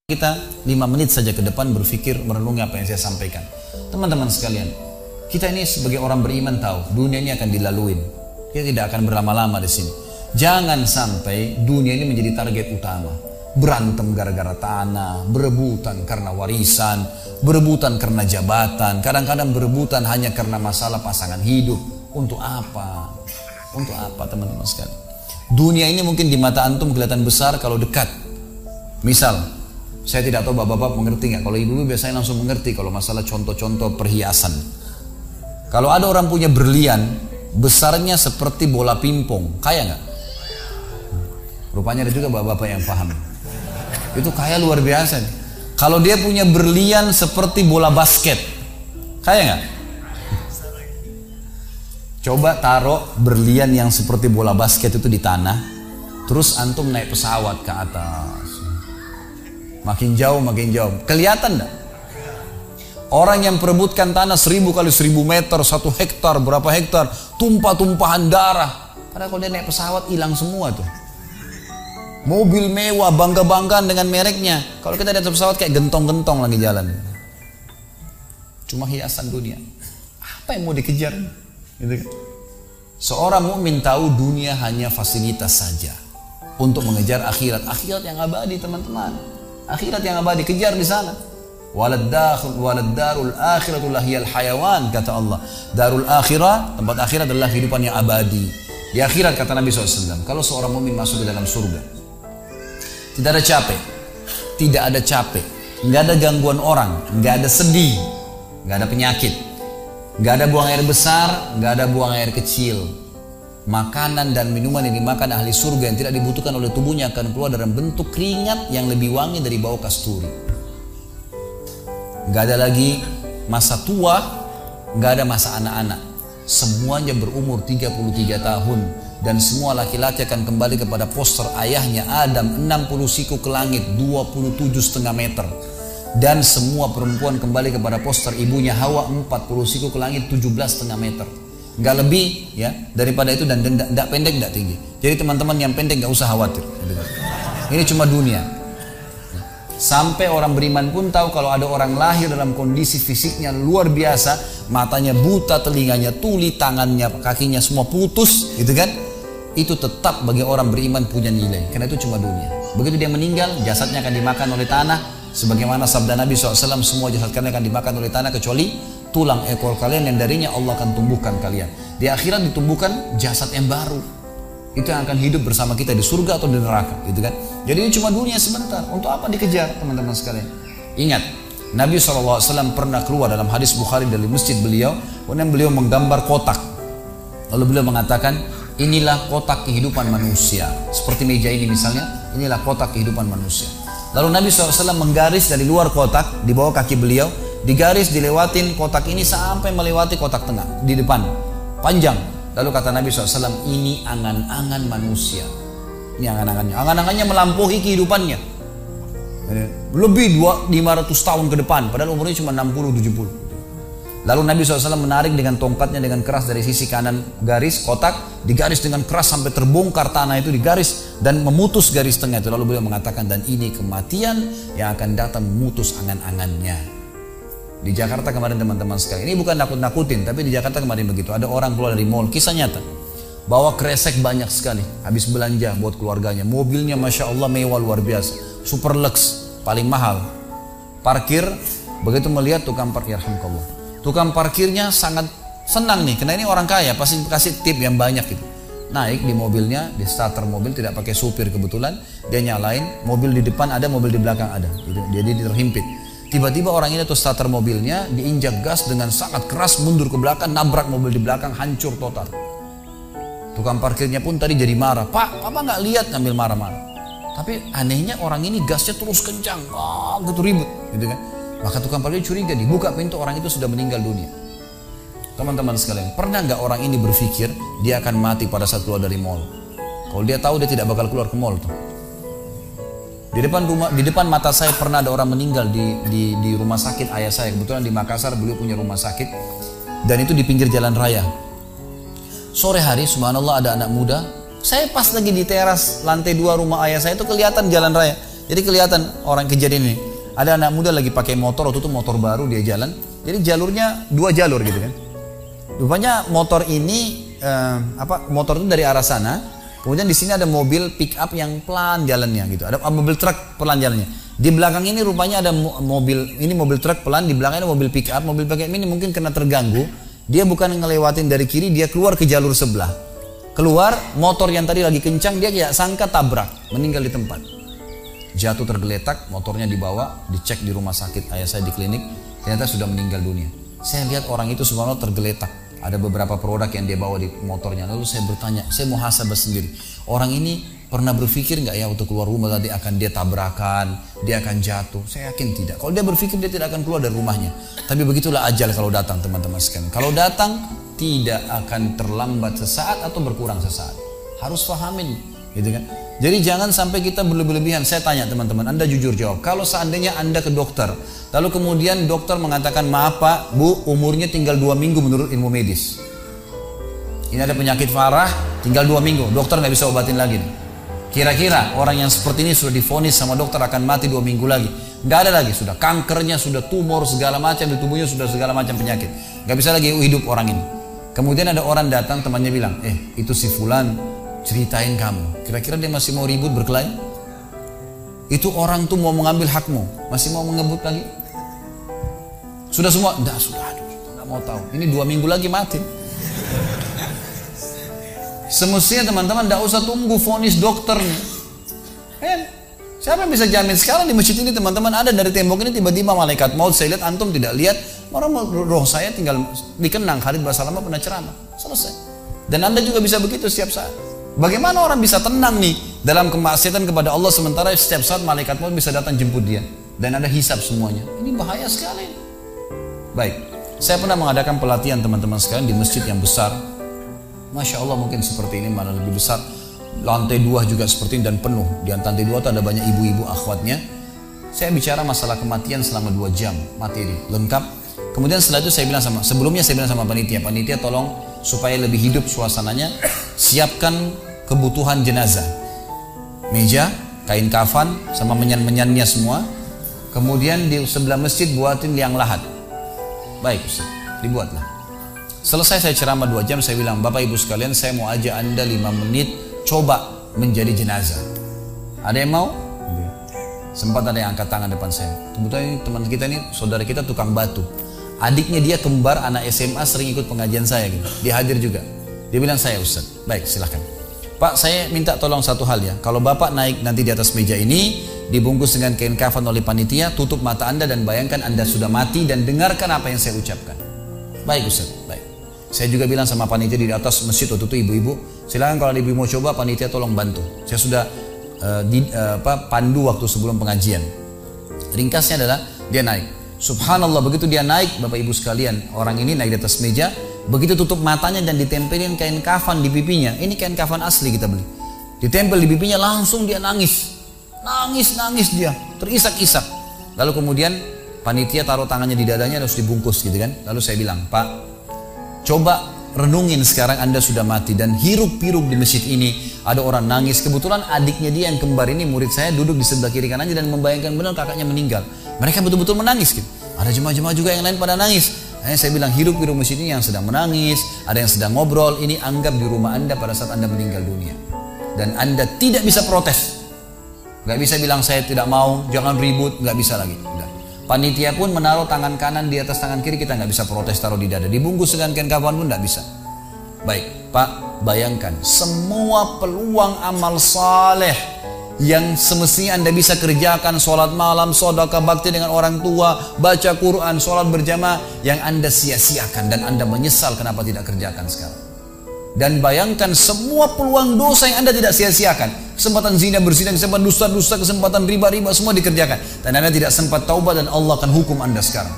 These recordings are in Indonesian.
Kita 5 menit saja ke depan berpikir merenungi apa yang saya sampaikan. Teman-teman sekalian, kita ini sebagai orang beriman tahu dunia ini akan dilaluin. Kita tidak akan berlama-lama di sini. Jangan sampai dunia ini menjadi target utama. Berantem gara-gara tanah, berebutan karena warisan, berebutan karena jabatan, kadang-kadang berebutan hanya karena masalah pasangan hidup. Untuk apa? Untuk apa teman-teman sekalian? Dunia ini mungkin di mata antum kelihatan besar kalau dekat. Misal, saya tidak tahu bapak-bapak mengerti nggak. Kalau ibu-ibu biasanya langsung mengerti kalau masalah contoh-contoh perhiasan. Kalau ada orang punya berlian, besarnya seperti bola pingpong, kaya nggak? Rupanya ada juga bapak-bapak yang paham. Itu kaya luar biasa nih. Kalau dia punya berlian seperti bola basket, kaya nggak? Coba taruh berlian yang seperti bola basket itu di tanah, terus antum naik pesawat ke atas. Makin jauh, kelihatan enggak? Orang yang perebutkan tanah 1000 kali 1000 meter, 1 hektar, berapa hektar, tumpah-tumpahan darah. Padahal kalau dia naik pesawat hilang semua tuh. Mobil mewah, bangga-banggaan dengan mereknya. Kalau kita di atas pesawat kayak gentong-gentong lagi jalan. Cuma hiasan dunia. Apa yang mau dikejar? Gitu kan? Seorang mukmin tahu dunia hanya fasilitas saja untuk mengejar akhirat. Akhirat yang abadi, teman-teman. Akhirat yang abadi, kejar di sana. Walad darul akhiratul lahiyal hayawan, kata Allah. Darul akhirah, tempat akhirat adalah kehidupan yang abadi. Di akhirat, kata Nabi SAW, kalau seorang mukmin masuk ke dalam surga, tidak ada capek, nggak ada gangguan orang, nggak ada sedih, nggak ada penyakit, nggak ada buang air besar, nggak ada buang air kecil. Makanan dan minuman yang dimakan ahli surga yang tidak dibutuhkan oleh tubuhnya akan keluar dalam bentuk keringat yang lebih wangi dari bau kasturi. Gak ada lagi masa tua, gak ada masa anak-anak. Semuanya berumur 33 tahun. Dan semua laki-laki akan kembali kepada poster ayahnya Adam, 60 siku ke langit, 27,5 meter. Dan semua perempuan kembali kepada poster ibunya Hawa, 40 siku ke langit, 17,5 meter. Gak lebih ya daripada itu, dan tidak pendek, tidak tinggi. Jadi teman-teman yang pendek gak usah khawatir. Ini cuma dunia. Sampai orang beriman pun tahu kalau ada orang lahir dalam kondisi fisiknya luar biasa, matanya buta, telinganya tuli, tangannya, kakinya semua putus, gitu kan? Itu tetap bagi orang beriman punya nilai. Karena itu cuma dunia. Begitu dia meninggal, jasadnya akan dimakan oleh tanah. Sebagaimana sabda Nabi SAW, semua jasad kalian akan dimakan oleh tanah kecuali tulang ekor kalian yang darinya Allah akan tumbuhkan kalian. Di akhirat ditumbuhkan jasad yang baru. Itu yang akan hidup bersama kita di surga atau di neraka, gitu kan? Jadi ini cuma dunia sebentar. Untuk apa dikejar, teman-teman sekalian? Ingat, Nabi SAW pernah keluar dalam hadis Bukhari dari masjid beliau, kemudian beliau menggambar kotak. Lalu beliau mengatakan, inilah kotak kehidupan manusia. Seperti meja ini misalnya, inilah kotak kehidupan manusia. Lalu Nabi SAW menggaris dari luar kotak, di bawah kaki beliau, digaris, dilewatin kotak ini sampai melewati kotak tengah di depan, panjang. Lalu kata Nabi SAW, ini angan-angan manusia. Ini angan-angannya. Angan-angannya melampaui kehidupannya. Lebih 500 tahun ke depan, padahal umurnya cuma 60-70. Lalu Nabi SAW menarik dengan tongkatnya dengan keras dari sisi kanan garis kotak, digaris dengan keras sampai terbongkar tanah itu, digaris dan memutus garis tengah itu. Lalu beliau mengatakan, dan ini kematian yang akan datang memutus angan-angannya. Di Jakarta kemarin teman-teman sekalian, ini bukan nakut-nakutin, tapi di Jakarta kemarin begitu. Ada orang keluar dari mall, kisah nyata, bawa kresek banyak sekali, habis belanja buat keluarganya. Mobilnya Masya Allah mewah luar biasa, super lux, paling mahal. Parkir, begitu melihat tukang parkir, tukang parkirnya sangat senang nih, karena ini orang kaya, pasti kasih tip yang banyak gitu. Naik di mobilnya, di starter mobil, tidak pakai supir kebetulan, dia nyalain, mobil di depan ada, mobil di belakang ada, jadi terhimpit. Tiba-tiba orang ini tuh starter mobilnya diinjak gas dengan sangat keras, mundur ke belakang, nabrak mobil di belakang, hancur total. Tukang parkirnya pun tadi jadi marah, Pak, Papa nggak lihat, ngambil marah-marah. Tapi anehnya orang ini gasnya terus kencang, gitu ribut, gitu kan? Maka tukang parkir curiga, dibuka pintu, orang itu sudah meninggal dunia. Teman-teman sekalian, pernah nggak orang ini berpikir dia akan mati pada saat keluar dari mall? Kalau dia tahu dia tidak bakal keluar ke mall tuh. Di depan mata saya pernah ada orang meninggal di rumah sakit ayah saya. Kebetulan di Makassar beliau punya rumah sakit, dan itu di pinggir jalan raya. Sore hari subhanallah ada anak muda. Saya pas lagi di teras lantai 2 rumah ayah saya itu kelihatan jalan raya. Jadi kelihatan orang kejadian ini. Ada anak muda lagi pakai motor, waktu itu motor baru dia jalan. Jadi jalurnya 2 jalur gitu kan. Rupanya motor ini motor itu dari arah sana. Kemudian di sini ada mobil pick up yang pelan jalannya gitu. Ada mobil truk pelan jalannya. Di belakang ini rupanya ada mobil truk pelan, di belakangnya ada mobil pick up. Mobil pick up ini mungkin kena terganggu. Dia bukan ngelewatin dari kiri, dia keluar ke jalur sebelah. Keluar, motor yang tadi lagi kencang, dia kayak sangka tabrak, meninggal di tempat. Jatuh tergeletak, motornya dibawa, dicek di rumah sakit ayah saya di klinik, ternyata sudah meninggal dunia. Saya lihat orang itu subhanallah tergeletak. Ada beberapa produk yang dia bawa di motornya. Lalu saya bertanya, saya muhasabah sendiri. Orang ini pernah berpikir nggak ya waktu keluar rumah tadi akan dia tabrakan, dia akan jatuh? Saya yakin tidak. Kalau dia berpikir dia tidak akan keluar dari rumahnya. Tapi begitulah ajal kalau datang teman-teman sekalian. Kalau datang tidak akan terlambat sesaat atau berkurang sesaat. Harus fahamin, gitu kan? Jadi jangan sampai kita berlebihan. Saya tanya teman-teman, Anda jujur jawab. Kalau seandainya Anda ke dokter, lalu kemudian dokter mengatakan, maaf Pak, Bu, umurnya tinggal 2 minggu menurut ilmu medis. Ini ada penyakit parah, tinggal 2 minggu, dokter nggak bisa obatin lagi. Kira-kira orang yang seperti ini sudah divonis sama dokter akan mati 2 minggu lagi. Nggak ada lagi, sudah kankernya, sudah tumor, segala macam di tubuhnya, sudah segala macam penyakit. Nggak bisa lagi hidup orang ini. Kemudian ada orang datang, temannya bilang, itu si Fulan, ceritain kamu, kira-kira dia masih mau ribut berkelahi? Itu orang tuh mau mengambil hakmu, masih mau mengebut lagi? Sudah semua? Enggak, sudah, enggak mau tahu. Ini 2 minggu lagi mati. Semestinya teman-teman enggak usah tunggu vonis dokter nih. Siapa yang bisa jamin sekarang di masjid ini teman-teman ada dari tembok ini tiba-tiba malaikat maut, saya lihat antum tidak lihat, orang roh saya tinggal dikenang. Khalid Basalamah pernah ceramah, selesai. Dan Anda juga bisa begitu setiap saat. Bagaimana orang bisa tenang nih dalam kemaksiatan kepada Allah sementara setiap saat malaikat maut bisa datang jemput dia dan ada hisab semuanya. Ini bahaya sekali. Baik, saya pernah mengadakan pelatihan teman-teman sekalian di masjid yang besar. Masya Allah mungkin seperti ini, malah lebih besar. Lantai 2 juga seperti ini dan penuh. Di lantai 2 itu ada banyak ibu-ibu akhwatnya. Saya bicara masalah kematian selama 2 jam materi lengkap. Kemudian setelah itu sebelumnya saya bilang sama panitia tolong supaya lebih hidup suasananya, siapkan kebutuhan jenazah, meja, kain kafan, sama menyan-menyannya semua. Kemudian di sebelah masjid buatin liang lahat. Baik Ustaz, dibuatlah. Selesai saya ceramah 2 jam, saya bilang, Bapak Ibu sekalian, saya mau ajak Anda 5 menit coba menjadi jenazah. Ada yang mau? Sempat ada yang angkat tangan depan saya. Kebetulan ini teman kita ini, saudara kita tukang batu. Adiknya dia kembar anak SMA sering ikut pengajian saya gitu. Dia hadir juga. Dia bilang, saya Ustaz. Baik, silahkan. Pak, saya minta tolong satu hal ya. Kalau Bapak naik nanti di atas meja ini, dibungkus dengan kain kafan oleh panitia, tutup mata Anda dan bayangkan Anda sudah mati dan dengarkan apa yang saya ucapkan. Baik Ustaz, baik. Saya juga bilang sama panitia di atas masjid waktu itu, ibu-ibu, silakan kalau ibu mau coba, panitia tolong bantu. Saya sudah pandu waktu sebelum pengajian. Ringkasnya adalah dia naik. Subhanallah, begitu dia naik, Bapak Ibu sekalian, orang ini naik di atas meja, begitu tutup matanya dan ditempelin kain kafan di pipinya. Ini kain kafan asli kita beli. Ditempel di pipinya, langsung dia nangis dia, terisak-isak. Lalu kemudian panitia taruh tangannya di dadanya, harus dibungkus gitu kan. Lalu saya bilang, Pak, coba renungin sekarang Anda sudah mati dan hiruk-pikuk di masjid ini ada orang nangis. Kebetulan adiknya dia yang kembar ini murid saya duduk di sebelah kiri kanannya dan membayangkan benar kakaknya meninggal. Mereka betul-betul menangis gitu. Ada jemaah-jemaah juga yang lain pada nangis. Saya bilang hiruk-pikuk masjid ini yang sedang menangis, ada yang sedang ngobrol, ini anggap di rumah Anda pada saat Anda meninggal dunia. Dan Anda tidak bisa protes. Gak bisa bilang saya tidak mau, jangan ribut, gak bisa lagi. Udah. Panitia pun menaruh tangan kanan di atas tangan kiri, kita nggak bisa protes taruh di dada. Dibungkus dengan kain kafan pun nggak bisa. Baik, Pak, bayangkan semua peluang amal saleh yang semestinya Anda bisa kerjakan, sholat malam, sedekah bakti dengan orang tua, baca Quran, sholat berjamaah, yang Anda sia-siakan dan Anda menyesal kenapa tidak kerjakan sekarang. Dan bayangkan semua peluang dosa yang Anda tidak sia-siakan, kesempatan zina, berzina, kesempatan dusta-dusta, kesempatan riba-riba, semua dikerjakan, dan Anda tidak sempat taubat dan Allah akan hukum Anda sekarang.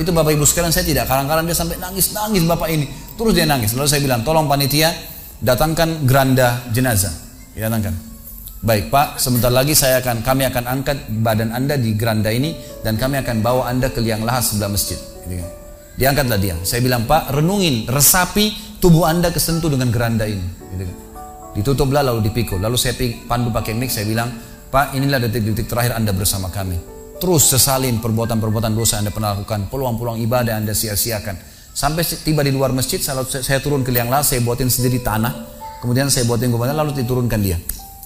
Itu Bapak Ibu sekalian, saya tidak karang-karang dia sampai nangis Bapak ini, terus dia nangis. Lalu saya bilang, tolong panitia datangkan geranda jenazah. Datangkan. Baik Pak, sebentar lagi kami akan angkat badan Anda di geranda ini dan kami akan bawa Anda ke liang lahat sebelah masjid. Diangkatlah dia. Saya bilang, Pak, renungin, resapi tubuh Anda kesentuh dengan geranda ini. Ditutuplah lalu dipikul. Lalu saya pandu pakai mic, saya bilang, Pak, inilah detik-detik terakhir Anda bersama kami. Terus sesalin perbuatan-perbuatan dosa yang Anda pernah lakukan, peluang-peluang ibadah yang Anda sia-siakan. Sampai tiba di luar masjid, saya turun ke liang lahat, saya buatin sendiri tanah, kemudian saya buatin gubernur, lalu diturunkan dia.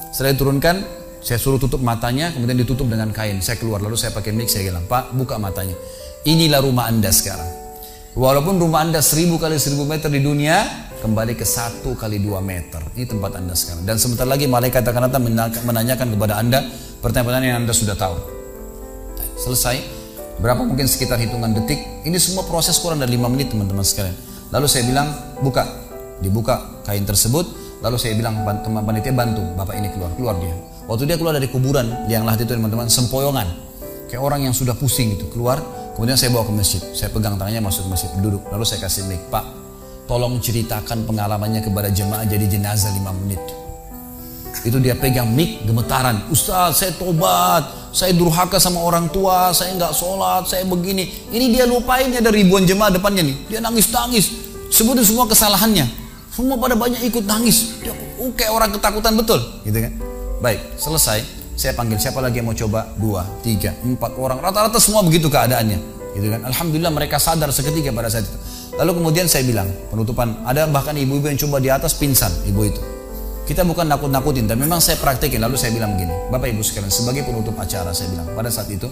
Setelah diturunkan, saya suruh tutup matanya, kemudian ditutup dengan kain. Saya keluar, lalu saya pakai mic, saya bilang, Pak, buka matanya. Inilah rumah Anda sekarang. Walaupun rumah Anda 1000 kali 1000 meter di dunia, kembali ke 1 kali 2 meter. Ini tempat Anda sekarang. Dan sebentar lagi malaikat akan datang menanyakan kepada Anda pertanyaan-pertanyaan yang Anda sudah tahu. Selesai. Berapa mungkin sekitar hitungan detik. Ini semua proses kurang dari 5 menit teman-teman sekalian. Lalu saya bilang, buka. Dibuka kain tersebut. Lalu saya bilang, teman panitia bantu bapak ini keluar dia. Waktu dia keluar dari kuburan liang lahat itu teman-teman, sempoyongan. Kayak orang yang sudah pusing gitu, keluar. Kemudian saya bawa ke masjid. Saya pegang tangannya masuk ke masjid, duduk. Lalu saya kasih mic, Pak, tolong ceritakan pengalamannya kepada jemaah jadi jenazah 5 menit. Itu dia pegang mic, gemetaran. Ustaz, saya tobat, saya durhaka sama orang tua, saya nggak sholat, saya begini. Ini dia lupain, ada ribuan jemaah depannya nih. Dia nangis-nangis, sebutin semua kesalahannya. Semua pada banyak ikut nangis. Dia kayak orang ketakutan betul, gitu kan? Baik, selesai. Saya panggil siapa lagi yang mau coba? 2, 3, 4 orang. Rata-rata semua begitu keadaannya, gitu kan? Alhamdulillah mereka sadar seketika pada saat itu. Lalu kemudian saya bilang, penutupan, ada bahkan ibu-ibu yang coba di atas pingsan, ibu itu. Kita bukan nakut-nakutin, tapi memang saya praktekin. Lalu saya bilang begini, Bapak Ibu sekalian, sebagai penutup acara saya bilang pada saat itu,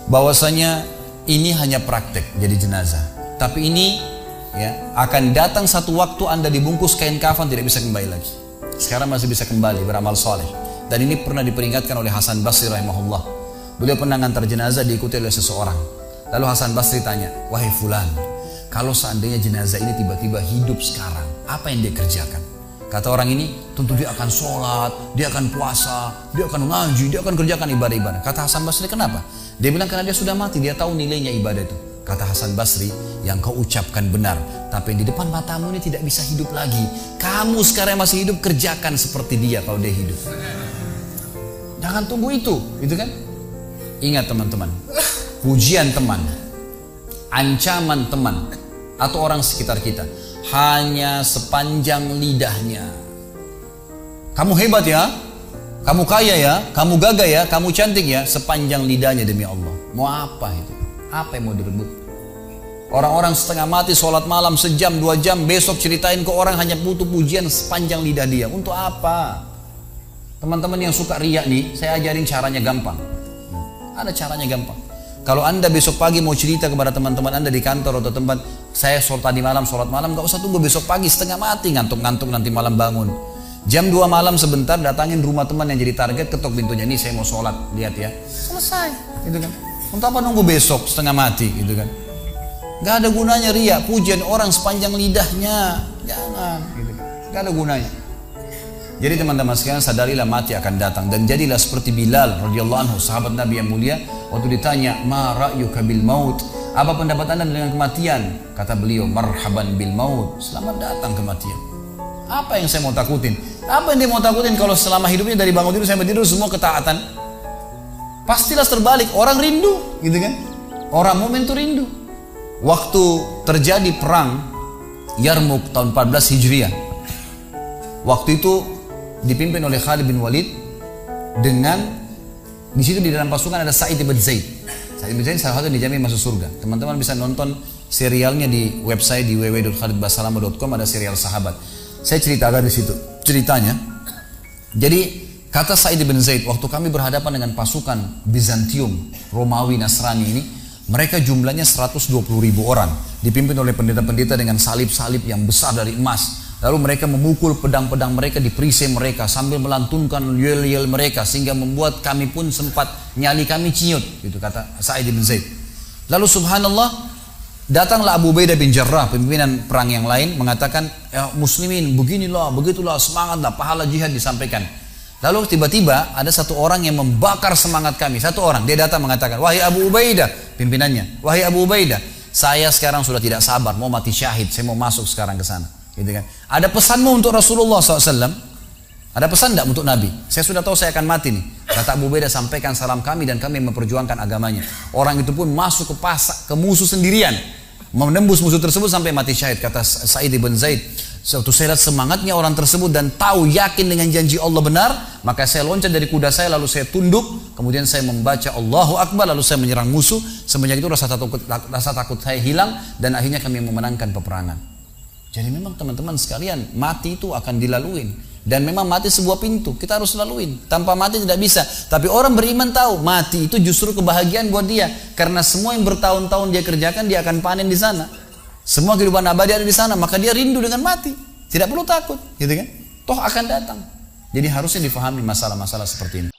bahwasanya ini hanya praktek jadi jenazah. Tapi ini ya akan datang satu waktu Anda dibungkus kain kafan tidak bisa kembali lagi. Sekarang masih bisa kembali beramal soleh. Dan ini pernah diperingatkan oleh Hasan Basri rahimahullah. Beliau pernah ngantar jenazah diikuti oleh seseorang. Lalu Hasan Basri tanya, wahai fulan, kalau seandainya jenazah ini tiba-tiba hidup sekarang, apa yang dia kerjakan? Kata orang ini, tentu dia akan sholat, dia akan puasa, dia akan ngaji, dia akan kerjakan ibadah-ibadah. Kata Hasan Basri, kenapa? Dia bilang karena dia sudah mati, dia tahu nilainya ibadah itu. Kata Hasan Basri, yang kau ucapkan benar, tapi di depan matamu ini tidak bisa hidup lagi. Kamu sekarang masih hidup, kerjakan seperti dia kalau dia hidup. Jangan tunggu itu, gitu kan? Ingat teman-teman, pujian teman, ancaman teman, atau orang sekitar kita hanya sepanjang lidahnya. Kamu hebat ya, kamu kaya ya, kamu gagah ya, kamu cantik ya, sepanjang lidahnya demi Allah. Mau apa itu? Apa yang mau direbut? Orang-orang setengah mati sholat malam sejam 2 jam, besok ceritain ke orang hanya butuh pujian sepanjang lidah dia. Untuk apa? Teman-teman yang suka riak nih, saya ajarin caranya gampang. Ada caranya gampang. Kalau Anda besok pagi mau cerita kepada teman-teman Anda di kantor atau tempat, saya sholat tadi malam, sholat malam, gak usah tunggu besok pagi setengah mati, ngantuk-ngantuk nanti malam bangun. Jam 2 malam sebentar, datangin rumah teman yang jadi target, ketok pintunya, nih saya mau sholat, lihat ya. Selesai, gitu kan. Untuk apa nunggu besok setengah mati, gitu kan. Gak ada gunanya riak, pujian orang sepanjang lidahnya, jangan, gitu kan. Gak ada gunanya. Jadi teman-teman sekalian, sadarilah mati akan datang dan jadilah seperti Bilal radhiyallahu anhu, sahabat Nabi yang mulia. Waktu ditanya, "Ma ra'yuka bil maut?" Apa pendapat Anda dengan kematian? Kata beliau, "Marhaban bil maut." Selamat datang kematian. Apa yang saya mau takutin? Apa yang dia mau takutin kalau selama hidupnya dari bangun tidur sampai tidur semua ketaatan? Pastilah terbalik, orang rindu, gitu kan? Orang mukmin itu rindu. Waktu terjadi perang Yarmuk tahun 14 Hijriah. Waktu itu dipimpin oleh Khalid bin Walid dengan di situ di dalam pasukan ada Sa'id bin Zaid. Sa'id bin Zaid salah satu yang dijamin masuk surga. Teman-teman bisa nonton serialnya di website di www.khalidbasalama.com, ada serial sahabat. Saya ceritakan di situ ceritanya. Jadi kata Sa'id bin Zaid, waktu kami berhadapan dengan pasukan Bizantium, Romawi, Nasrani ini, mereka jumlahnya 120.000 orang, dipimpin oleh pendeta-pendeta dengan salib-salib yang besar dari emas. Lalu mereka memukul pedang-pedang mereka di perisai mereka sambil melantunkan yel-yel mereka sehingga membuat kami pun sempat nyali kami ciut, gitu kata Sa'id bin Zaid. Lalu subhanallah, datanglah Abu Ubaidah bin Jarrah, pimpinan perang yang lain, mengatakan, ya muslimin, beginilah, begitulah, semangatlah, pahala jihad disampaikan. Lalu tiba-tiba ada satu orang yang membakar semangat kami. Satu orang, dia datang mengatakan, wahai Abu Ubaidah, pimpinannya, wahai Abu Ubaidah, saya sekarang sudah tidak sabar, mau mati syahid, saya mau masuk sekarang ke sana. Gitu kan? Ada pesanmu untuk Rasulullah SAW? Ada pesan tidak untuk Nabi? Saya sudah tahu saya akan mati nih. Kata Abu Ubaidah, sampaikan salam kami dan kami memperjuangkan agamanya. Orang itu pun masuk ke musuh sendirian, menembus musuh tersebut sampai mati syahid. Kata Sa'id bin Zaid, Suatu saya lihat semangatnya orang tersebut dan tahu yakin dengan janji Allah benar, maka saya loncat dari kuda saya lalu saya tunduk, kemudian saya membaca Allahu Akbar lalu saya menyerang musuh. Semenjak itu rasa takut saya hilang dan akhirnya kami memenangkan peperangan. Jadi memang teman-teman sekalian, mati itu akan dilaluin dan memang mati sebuah pintu, kita harus laluin. Tanpa mati tidak bisa. Tapi orang beriman tahu mati itu justru kebahagiaan buat dia, karena semua yang bertahun-tahun dia kerjakan dia akan panen di sana. Semua kehidupan abadi ada di sana, maka dia rindu dengan mati. Tidak perlu takut, gitu kan? Toh akan datang. Jadi harusnya difahami masalah-masalah seperti ini.